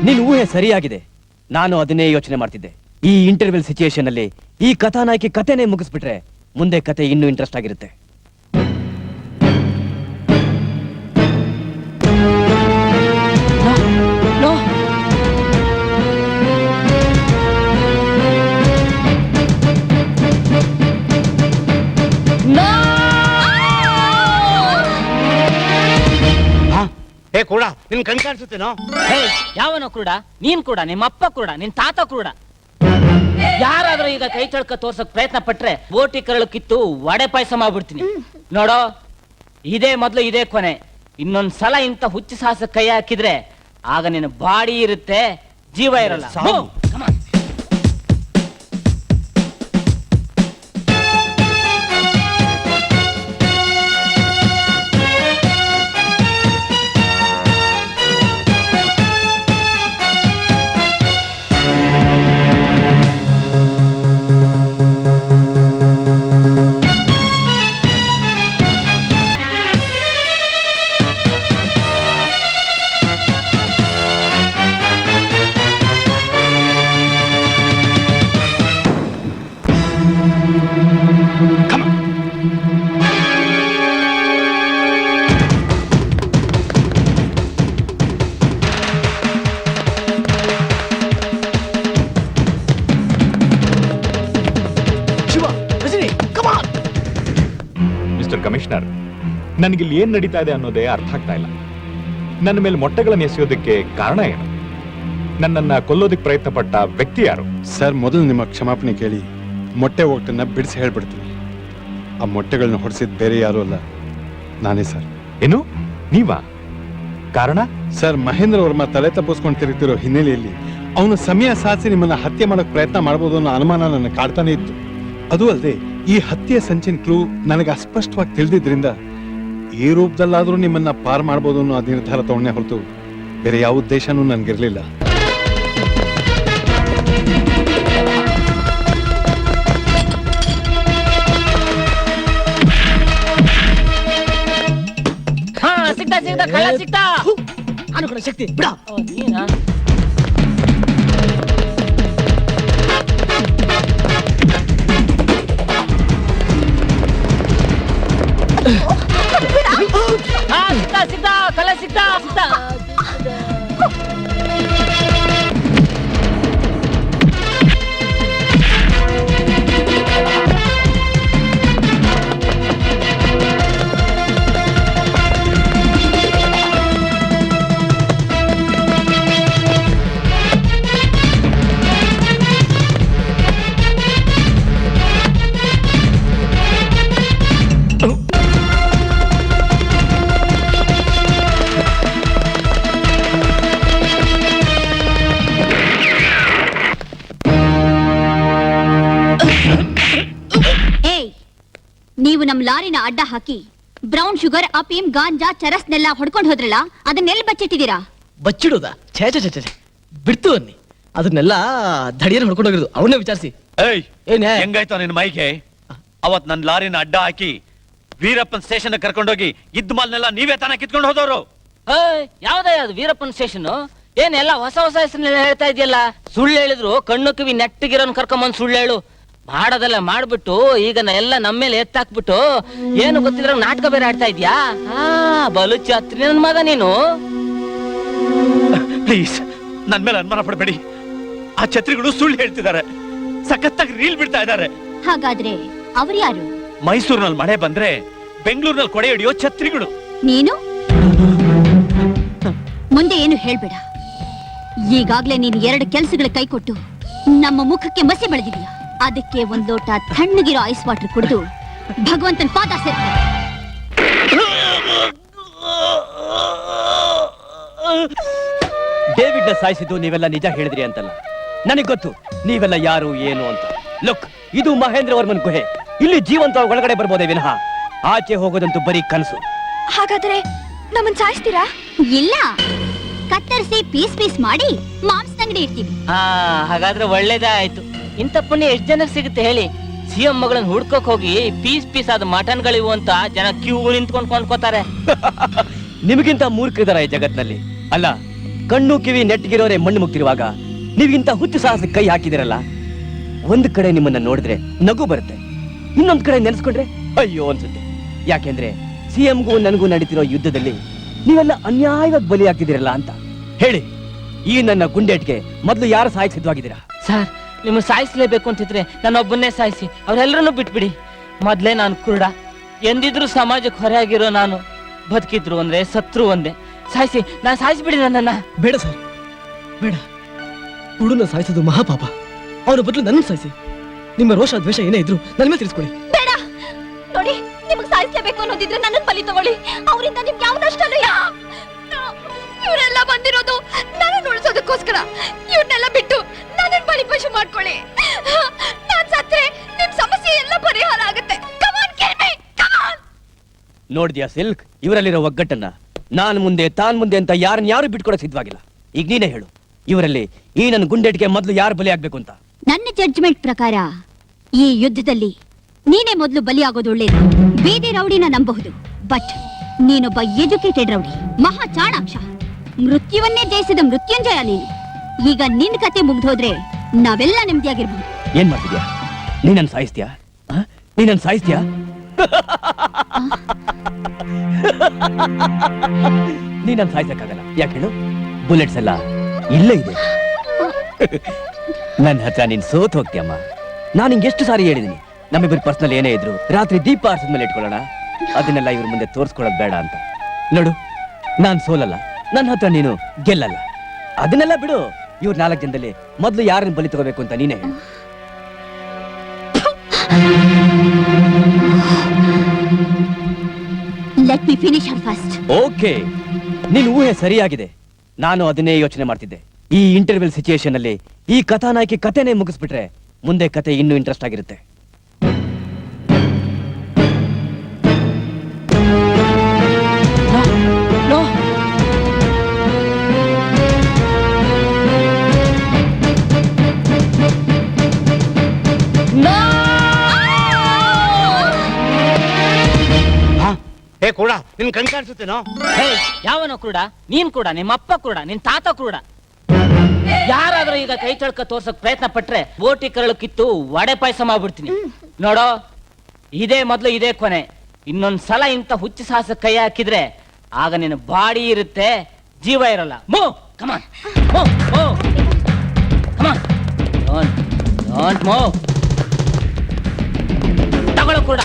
ನಿನ್ ಊಹೆ ಸರಿಯಾಗಿದೆ. ನಾನು ಅದನ್ನೇ ಯೋಚನೆ ಮಾಡ್ತಿದ್ದೆ. ಈ ಇಂಟರ್ವ್ಯೂ ಸಿಚುಯೇಷನ್ ಅಲ್ಲಿ ಈ ಕಥಾನಾಯಕಿ ಕಥೆನೇ ಮುಗಿಸ್ಬಿಟ್ರೆ ಮುಂದೆ ಕತೆ ಇನ್ನೂ ಇಂಟ್ರೆಸ್ಟ್ ಆಗಿರುತ್ತೆ. ಕೂಡ ನಿನ್ ಕಣ್ ಕಾಣಿಸುತ್ತೇನೋ? ಯಾವನೋ ಕೂಡ, ನೀನ್ ಕೂಡ, ನಿಮ್ಮಪ್ಪ ಕೂಡ, ನಿನ್ ತಾತ ಕೂಡ. ಯಾರಾದ್ರೂ ಈಗ ಕೈ ಚಳಕ ತೋರ್ಸಕ್ ಪ್ರಯತ್ನ ಪಟ್ರೆ ಬೋಟಿ ಕರಳು ಕಿತ್ತು ವಡೆ ಪಾಯಸ ಮಾಡ್ಬಿಡ್ತೀನಿ. ನೋಡೋ, ಇದೇ ಮೊದ್ಲು ಇದೇ ಕೊನೆ. ಇನ್ನೊಂದ್ ಸಲ ಇಂತ ಹುಚ್ಚು ಸಾಹಸ ಕೈ ಹಾಕಿದ್ರೆ ಆಗ ನಿನ್ನ ಬಾಡಿ ಇರುತ್ತೆ, ಜೀವ ಇರಲ್ಲ. ಕಮಿಷನರ್, ನನಗಿಲ್ಲಿ ಏನ್ ನಡೀತಾ ಇದೆ ಅನ್ನೋದೇ ಅರ್ಥ ಆಗ್ತಾ ಇಲ್ಲ. ನನ್ನ ಮೇಲೆ ಮೊಟ್ಟೆಗಳನ್ನು ಎಸೆಯೋದಕ್ಕೆ ಕಾರಣ ಏನು? ನನ್ನನ್ನ ಕೊಲ್ಲೋದಕ್ಕೆ ಪ್ರಯತ್ನ ಪಟ್ಟ ವ್ಯಕ್ತಿ ಯಾರು? ಸರ್, ಮೊದಲು ನಿಮ್ಮ ಕ್ಷಮಾಪಣೆ ಕೇಳಿ ಮೊಟ್ಟೆ ಒಟ್ಟನ್ನ ಬಿಡಿಸಿ ಹೇಳ್ಬಿಡ್ತೀನಿ. ಆ ಮೊಟ್ಟೆಗಳನ್ನ ಹೊಡೆಸಿದ್ ಬೇರೆ ಯಾರು ಅಲ್ಲ, ನಾನೇ ಸರ್. ಏನು, ನೀವಾ? ಕಾರಣ? ಸರ್, ಮಹೇಂದ್ರ ವರ್ಮ ತಲೆ ತಪ್ಪಿಸ್ಕೊಂಡು ತಿರುಗ್ತಿರೋ ಹಿನ್ನೆಲೆಯಲ್ಲಿ ಅವನು ಸಮಯ ಸಾಧಿಸಿ ನಿಮ್ಮನ್ನ ಹತ್ಯೆ ಮಾಡಕ್ ಪ್ರಯತ್ನ ಮಾಡಬಹುದು ಅನ್ನೋ ಅನುಮಾನ ನನ್ನ ಕಾಡ್ತಾನೆ ಇತ್ತು. ಅದು ಅಲ್ಲದೆ ಈ ಹತ್ಯೆ ಸಂಚಿನ ಕ್ಲೂ ನನಗೆ ಅಸ್ಪಷ್ಟವಾಗಿ ತಿಳಿದಿದ್ರಿಂದ ಈ ರೂಪದಲ್ಲಾದ್ರೂ ನಿಮ್ಮನ್ನ ಪಾರ್ ಮಾಡಬಹುದು ಅನ್ನೋ ನಿರ್ಧಾರ ತಗೊಂಡೆ ಹೊರತು ಬೇರೆ ಯಾವ ಉದ್ದೇಶನೂ ನನ್ಗಿರ್ಲಿಲ್ಲ. ಶಕ್ತಿ ಬಿಡ. ಸಿಗ್ತಾ ಕಳ್ಳ ಸಿಗ್ತಾ. ನೀವು ನಮ್ ಲಾರಿನ ಅಡ್ಡ ಹಾಕಿ ಬ್ರೌನ್ ಶುಗರ್, ಅಫೀಮ್, ಗಾಂಜಾ, ಚರಸ್ನೆಲ್ಲ ಹೊಡ್ಕೊಂಡು ಹೋದ್ರಲ್ಲ, ಅದನ್ನೆಲ್ಲ ಬಚ್ಚಿಟ್ಟಿದ್ದೀರಾ? ಬಚ್ಚಿಡುದ? ಛೇ ಛೇ ಛೇ ಛೇ, ಬಿಡ್ತು ಅನ್ನಿ. ಅದನ್ನೆಲ್ಲ ಧಡಿಯನ್ನು ಹೊಡ್ಕೊಂಡು ಹೋಗಿರೋದು. ಅವನ್ನೇ ವಿಚಾರಿಸಿ. ಏನೇ ಹೆಂಗಾಯ್ತು ನಿನ್ ಮೈಗೆ? ಅವತ್ ನನ್ ಲಾರಿನ ಅಡ್ಡ ಹಾಕಿ ವೀರಪ್ಪನ್ ಸ್ಟೇಷನ್ ಕರ್ಕೊಂಡೋಗಿ ಇದ್ದ ಮಾಲ್ನೆಲ್ಲ ನೀವೇ ತಾನ ಕಿತ್ಕೊಂಡು ಹೋದವ್ರು. ಯಾವ್ದೇ ಅದು ವೀರಪ್ಪನ್ ಸ್ಟೇಷನ್? ಏನೆಲ್ಲ ಹೊಸ ಹೊಸ ಹೆಸರನ್ನೆಲ್ಲ ಹೇಳ್ತಾ ಇದೆಯಲ್ಲ. ಸುಳ್ಳು ಹೇಳಿದ್ರು ಕಣ್ಣು ಕಿವಿ ನೆಟ್ಟಗಿರೋನ್ ಕರ್ಕೊಂಬಂದ್ ಸುಳ್ಳು ಹೇಳು. ಮಾಡೋದೆಲ್ಲ ಮಾಡ್ಬಿಟ್ಟು ಈಗ ಎಲ್ಲ ನಮ್ಮೇಲೆ ಎತ್ತಾಕ್ಬಿಟ್ಟು ಏನು ಗೊತ್ತಿದ್ರ ನಾಟಕ ಬೇರೆ ಆಡ್ತಾ ಇದ್ಯಾ? ಬಲು ಛತ್ರಿ ನನ್ ಮಗ ನೀನು. ಪ್ಲೀಸ್ ನನ್ ಮೇಲೆ ಅನುಮಾನ ಪಡಬೇಡಿ. ಆ ಛತ್ರಿಗಳು ಸುಳ್ಳು ಹೇಳ್ತಿದ್ದಾರೆ, ಸಖತ್ತಾಗಿ ರೀಲ್ ಬಿಡ್ತಾ ಇದ್ದಾರೆ. ಹಾಗಾದ್ರೆ ಅವ್ರು ಯಾರು? ಮೈಸೂರಿನಲ್ಲಿ ಮಳೆ ಬಂದ್ರೆ ಬೆಂಗಳೂರಿನಲ್ಲಿ ಕೊಡೆ ಹಿಡಿಯೋ ಛತ್ರಿಗಳು. ನೀನು ಮುಂದೆ ಏನು ಹೇಳ್ಬೇಡ. ಈಗಾಗ್ಲೇ ನೀನು 2 ಕೆಲ್ಸಗಳ ಕೈ ಕೊಟ್ಟು ನಮ್ಮ ಮುಖಕ್ಕೆ ಮಸಿ ಬೆಳೆದಿದೀಯ. ಅದಕ್ಕೆ ಒಂದ್ ಲೋಟ ತಣ್ಣಗಿರೋ ಐಸ್ ವಾಟರ್ ಕುಡಿದು ಭಗವಂತನ ಪಾದ ಸೇರ್ತೀನಿ. ಡೇವಿಡ್ನ ಸಾಯಿಸಿದ್ದು ನೀವೆಲ್ಲ ನಿಜ ಹೇಳಿದ್ರಿ ಅಂತಲ್ಲ, ನನಗ್ ಗೊತ್ತು ನೀವೆಲ್ಲ ಯಾರು ಏನು ಅಂತ. ಲುಕ್, ಇದು ಮಹೇಂದ್ರ ವರ್ಮನ್ ಗುಹೆ. ಇಲ್ಲಿ ಜೀವಂತ ಒಳಗಡೆ ಬರ್ಬೋದೇ ವಿನಃ ಆಚೆ ಹೋಗೋದಂತೂ ಬರೀ ಕನಸು. ಹಾಗಾದ್ರೆ ನಮ್ಮನ್ ಸಾಯಿಸ್ತೀರಾ? ಇಲ್ಲ, ಕತ್ತರಿಸಿ ಪೀಸ್ ಪೀಸ್ ಮಾಡಿ ಮಾಂಸದ ಅಂಗಡಿ ಇರ್ತೀವಿ. ಹಾಗಾದ್ರೆ ಒಳ್ಳೇದೇ ಆಯ್ತು. ಇಂಥ ಪುಣ್ಯ ಎಷ್ಟ್ ಜನಕ್ಕೆ ಸಿಗುತ್ತೆ ಹೇಳಿ? ಸಿಎಂ ಮಗಳನ್ನ ಹುಡ್ಕೋಕ್ ಹೋಗಿ ಪೀಸ್ ಪೀಸ್ ಆದ ಮಟನ್ಗಳಿವು ಅಂತ ಜನ ಕ್ಯೂ ನಿಂತ್ಕೊಂಡು ಕೊಂಡ್ಕೋತಾರೆ. ನಿಮಗಿಂತ ಮೂರ್ಖರಿದಾರ ಈ ಜಗತ್ನಲ್ಲಿ. ಅಲ್ಲ, ಕಣ್ಣು ಕಿವಿ ನೆಟ್ಟಿಗಿರೋರೆ ಮಣ್ಣು ಮುಗ್ತಿರುವಾಗ ನೀವಿಂತ ಹುಚ್ಚು ಸಾಹಸಕ್ಕೆ ಕೈ ಹಾಕಿದಿರಲ್ಲ. ಒಂದ್ ಕಡೆ ನಿಮ್ಮನ್ನ ನೋಡಿದ್ರೆ ನಗು ಬರುತ್ತೆ, ಇನ್ನೊಂದ್ ಕಡೆ ನೆನೆಸ್ಕೊಂಡ್ರೆ ಅಯ್ಯೋ ಅನ್ಸುತ್ತೆ. ಯಾಕೆಂದ್ರೆ ಸಿಎಂಗೂ ನನಗೂ ನಡೀತಿರೋ ಯುದ್ಧದಲ್ಲಿ ನೀವೆಲ್ಲ ಅನ್ಯಾಯವಾಗಿ ಬಲಿ ಹಾಕಿದಿರಲ್ಲ ಅಂತ. ಹೇಳಿ, ಈ ನನ್ನ ಗುಂಡೇಟ್ಗೆ ಮೊದಲು ಯಾರು ಸಾಯಕ್ ಸಿದ್ಧವಾಗಿದ್ದೀರಾ? ಸರ್, ನಿಮ್ಗೆ ಸಾಯಿಸ್ಲೇಬೇಕು ಅಂತಿದ್ರೆ ನಾನೊಬ್ಬನ್ನೇ ಸಾಯಿಸಿ, ಅವರೆಲ್ಲರನ್ನೂ ಬಿಟ್ಬಿಡಿ. ಮೊದ್ಲೇ ನಾನು ಕುರುಡ, ಎಂದಿದ್ರು ಸಮಾಜಕ್ಕೆ ಹೊರೆಯಾಗಿರೋ ನಾನು. ಬದುಕಿದ್ರು ಒಂದೇ, ಸತ್ರು ಒಂದೇ. ಸಾಯಿಸಿ, ನಾನು ಸಾಯಿಸ್ಬಿಡಿ ನನ್ನನ್ನ. ಬೇಡ ಸರ್, ಬೇಡ. ಹುಡುನ ಸಾಯಿಸೋದು ಮಹಾಪಾಪ. ಅವನ ಬದಲು ನನ್ನ ಸಾಯಿಸಿ. ನಿಮ್ಮ ರೋಷ ದ್ವೇಷ ಏನೇ ಇದ್ರು ನನ್ನ ಮೇಲೆ ತಿಳಿಸ್ಕೊಳ್ಳಿ. ಬೇಡ ನೋಡಿ, ನಿಮಗ್ ಸಾಯಿಸ್ಲೇಬೇಕು ಅನ್ನೋದಿದ್ರೆ ನನ್ನ ಬಲಿ ತಗೊಳ್ಳಿ. ಅವರಿಂದ ನಿಮ್ಗೆ ಯಾವ ನಷ್ಟನೂ ಇಲ್ಲ. ಇವರೆಲ್ಲ ಬಂದಿರೋದು ನಾನು ಉಳಿಸೋದಕ್ಕೋಸ್ಕರ. ಇವ್ರನ್ನೆಲ್ಲ ಬಿಟ್ಟು ನನ್ನ ಬಲಿ ಪಶು ಮಾಡ್ಕೊಳ್ಳಿ. ನಾನ್ ಸತ್ರೆ ನಿಮ್ ಸಮಸ್ಯೆ ಎಲ್ಲ ಪರಿಹಾರ ಆಗುತ್ತೆ. ಕಮಾನ್ ಕಿಲ್ ಮೀ, ಕಮಾನ್. ನೋಡ್ದ್ಯಾ ಸಿಲ್ಕ್, ಇವರಲ್ಲಿರೋ ಒಗ್ಗಟ್ಟನ್ನ? ನಾನ್ ಮುಂದೆ ತಾನ್ ಮುಂದೆ ಅಂತ ಯಾರು ಬಿಟ್ಕೊಡಕ್ ಸಿದ್ಧವಾಗಿಲ್ಲ. ಈಗ ನೀನೇ ಹೇಳು, ಇವರಲ್ಲಿ ಈ ನನ್ನ ಗುಂಡೆಟ್ಗೆ ಮೊದಲು ಯಾರು ಬಲಿ ಆಗ್ಬೇಕು ಅಂತ? ನನ್ನ ಜಡ್ಜ್ಮೆಂಟ್ ಪ್ರಕಾರ ಈ ಯುದ್ಧದಲ್ಲಿ ನೀನೇ ಮೊದಲು ಬಲಿಯಾಗೋದು ಒಳ್ಳೇದು. ಬೀದಿ ರೌಡಿನ ನಂಬಬಹುದು, ಬಟ್ ನೀನೊಬ್ಬ ಎಜುಕೇಟೆಡ್ ರೌಡಿ, ಮಹಾ ಚಾಣಾಕ್ಷ, ಮೃತ್ಯುವನ್ನೇ ಜಯಿಸಿದ ಮೃತ್ಯುಂಜಯ ನೀನು. ಈಗ ನಿನ್ ಕತೆ ಮುಗ್ದೋದ್ರೆ ನಾವೆಲ್ಲ ನೆಮ್ಮದಿಯಾಗಿರ್ಬಹುದು. ಏನ್ ಮಾಡ್ತಿದ್ಯಾ? ನೀನನ್ ಸಾಯಿಸ್ತೀಯಾ? ನೀನನ್ ಸಾಯಿಸ್ತೀಯಾ? ನೀನನ್ ಸಾಯಿಸಕ್ಕಾಗಲ್ಲ. ಯಾಕೆ ಹೇಳು? ಬುಲೆಟ್ಸ್ ಎಲ್ಲ ಇಲ್ಲೇ ಇದೆ. ನನ್ನ ಹತ್ರ ನೀನ್ ಸೋತ್ ಹೋಗ್ತೀಯಮ್ಮ. ನಾನು ಹಿಂಗೆ ಎಷ್ಟು ಸಾರಿ ಹೇಳಿದೀನಿ, ನಮ್ಮಿಬ್ಬರು ಪರ್ಸನಲ್ ಏನೇ ಇದ್ರು ರಾತ್ರಿ ದೀಪ ಆರಿಸಿದ್ಮೇಲೆ ಇಟ್ಕೊಳ್ಳೋಣ, ಅದನ್ನೆಲ್ಲ ಇವ್ರ ಮುಂದೆ ತೋರಿಸ್ಕೊಳ್ಳೋದು ಬೇಡ ಅಂತ. ನೋಡು, ನಾನ್ ಸೋಲಲ್ಲ, ನನ್ನ ಹತ್ರ ನೀನು ಗೆಲ್ಲಲ್ಲ. ಅದನ್ನೆಲ್ಲ ಬಿಡು. ಇವ್ರ 4 ಜನದಲ್ಲಿ ಮೊದಲು ಯಾರನ್ನ ಬಲಿ ತಗೋಬೇಕು ಅಂತ ನೀನೇ ಹೇಳು. ಲೆಟ್ ಮಿ ಫಿನಿಶ್ ಹರ್ ಫಸ್ಟ್. ಓಕೆ, ನಿನ್ ಊಹೆ ಸರಿಯಾಗಿದೆ. ನಾನು ಅದನ್ನೇ ಯೋಚನೆ ಮಾಡ್ತಿದ್ದೆ. ಈ ಇಂಟರ್ವ್ಯೂ ಸಿಚುಯೇಷನ್ ಅಲ್ಲಿ ಈ ಕಥಾನಾಯಕಿ ಕಥೆನೇ ಮುಗಿಸ್ಬಿಟ್ರೆ ಮುಂದೆ ಕತೆ ಇನ್ನೂ ಇಂಟ್ರೆಸ್ಟ್ ಆಗಿರುತ್ತೆ. ನೋ, ಹೇ ಕೂಡ ನಿನ್ ಕಣ್ ಕಾಣಿಸುತ್ತೇನೋ? ಯಾವನೋ ಕೂಡ, ನೀನ್ ಕೂಡ, ನಿಮ್ಮ ಅಪ್ಪ ಕೂಡ, ನಿನ್ ತಾತ ಕೂಡ. ಯಾರಾದ್ರೂ ಈಗ ಕೈ ಚಳಕ ತೋರ್ಸಕ್ ಪ್ರಯತ್ನ ಪಟ್ರೆ ಬೋಟಿ ಕರಳು ಕಿತ್ತು ವಡೆ ಪಾಯಸ ಮಾಡ್ಬಿಡ್ತೀನಿ. ನೋಡೋ, ಇದೇ ಮೊದ್ಲು, ಇದೇ ಕೊನೆ. ಇನ್ನೊಂದ್ಸಲ ಇಂಥ ಹುಚ್ಚು ಸಾಹಸ ಕೈ ಹಾಕಿದ್ರೆ ಆಗ ನಿನ್ನ ಬಾಡಿ ಇರುತ್ತೆ, ಜೀವ ಇರಲ್ಲ. ಮೂ ಕಮಾನ್, ಕಮಾನ್, ಡೋಂಟ್ ಮೂವ್. ತಗೊಳ್ಳೋ ಕೂಡ.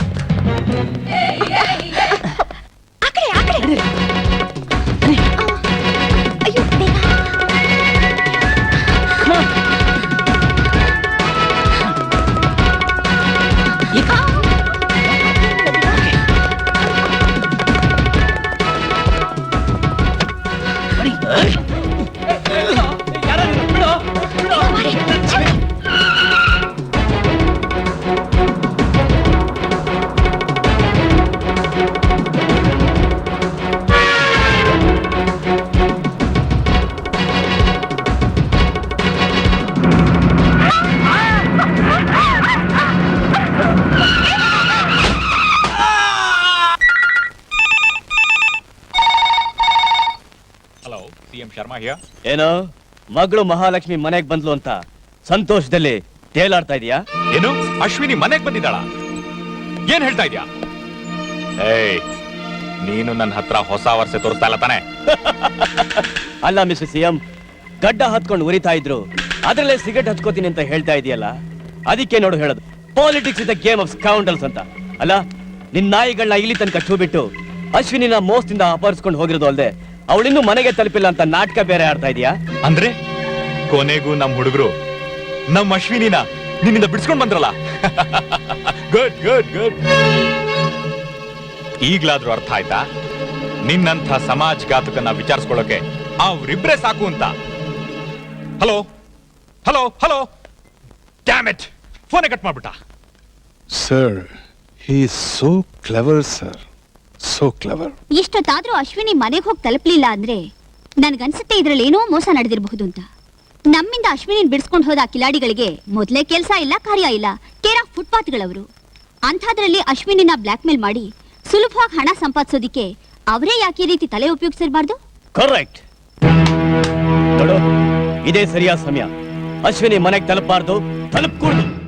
ಶರ್ಮಾ ಹಿಯರ್. ಏನೋ ಮಗಳು ಮಹಾಲಕ್ಷ್ಮಿ ಮನೆಗ್ ಬಂದ್ಲು ಅಂತ ಸಂತೋಷದಲ್ಲಿ ತೇಲಾಡ್ತಾ ಇದೀಯಾ? ಏನು, ಅಶ್ವಿನಿ ಮನೆಗ್ ಬಂದಿದ್ದಾಳ? ಏನ್ ಹೇಳ್ತಾ ಇದ್ಯಾ? ಏಯ್, ನೀನು ನನ್ನ ಹತ್ರ ಹೊಸ ವರ್ಷ ತೋರಿಸ್ತಾ ಇಲ್ಲ ತಾನೆ? ಅಲ್ಲ ಮಿಸ್ಟರ್ ಸಿಎಂ, ಗಡ್ಡ ಹತ್ಕೊಂಡು ಉರಿತಾ ಇದ್ರು, ಅದ್ರಲ್ಲೇ ಸಿಗರೇಟ್ ಹಚ್ಕೋತೀನಿ ಅಂತ ಹೇಳ್ತಾ ಇದೆಯಲ್ಲ, ಅದಕ್ಕೆ ನೋಡು ಹೇಳೋದು politics is the game of scoundrels ಅಂತ. ಅಲ್ಲ, ನಿನ್ ನಾಯಿಗಳನ್ನ ಇಲ್ಲಿ ತನಕ ಛೂ ಬಿಟ್ಟು ಅಶ್ವಿನಿನ ಮೋಸದಿಂದ ಅಪಹರಿಸ್ಕೊಂಡು ಹೋಗಿರೋದು ಅಲ್ದೆ ಅವಳಿನ್ನೂ ಮನೆಗೆ ತಲುಪಿಲ್ಲ ಅಂತ ನಾಟಕ ಬೇರೆ ಆಡ್ತಾ ಇದೀಯಾ? ಅಂದ್ರೆ ಕೊನೆಗೂ ನಮ್ ಹುಡುಗರು ನಮ್ ಅಶ್ವಿನಿನ ನಿನ್ನಿಂದ ಬಿಡ್ಸ್ಕೊಂಡ್ ಬಂದ್ರಲ್ಲ. Good good good. ಈಗ್ಲಾದ್ರೂ ಅರ್ಥ ಆಯ್ತಾ ನಿನ್ನಂಥ ಸಮಾಜಘಾತಕನ್ನ ವಿಚಾರಿಸ್ಕೊಳ್ಳೋಕೆ ಅವ್ರಿಬ್ರೇ ಸಾಕು ಅಂತ? Hello hello hello, damn it, ಫೋನೇ ಕಟ್ ಮಾಡ್ಬಿಟ್ಟ. Sir, he is so clever sir, so clever. ಇಷ್ಟೊತ್ತಾದ್ರೂ ಅಶ್ವಿನಿ ಮನೆಗೆ ಹೋಗಿ ತಲುಪಲಿಲ್ಲ ಅಂದ್ರೆ ನನ್ಗನ್ಸುತ್ತೆ ಇದ್ರಲ್ಲಿ ಏನೋ ಮೋಸ ನಡೆದಿರಬಹುದು ಅಂತ. ನಮ್ಮಿಂದ ಅಶ್ವಿನಿನ್ ಬಿಡಿಸ್ಕೊಂಡು ಹೋದ ಕಿಲಾಡಿಗಳಿಗೆ ಮೊದಲೇ ಕೆಲಸ ಇಲ್ಲ, ಕಾರ್ಯ ಇಲ್ಲ, ಕೇರ್ ಆಫ್ ಫುಟ್ಪಾತ್ಗಳವರು. ಅಂಥದ್ರಲ್ಲಿ ಅಶ್ವಿನಿನ ಬ್ಲಾಕ್ ಮೇಲ್ ಮಾಡಿ ಸುಲಭವಾಗಿ ಹಣ ಸಂಪಾದಿಸೋದಿಕ್ಕೆ ಅವರೇ ಯಾಕೆ ಈ ರೀತಿ ತಲೆ ಉಪಯೋಗಿಸಿರಬಾರ್ದು? ಕರೆಕ್ಟ್. ನೋಡು ಇದೇ ಸರಿಯಾದ ಸಮಯ. ಅಶ್ವಿನಿ ಮನೆಗೆ ತಲುಪಬಾರ್ದು, ತಲುಪಕೂಡ್ದು.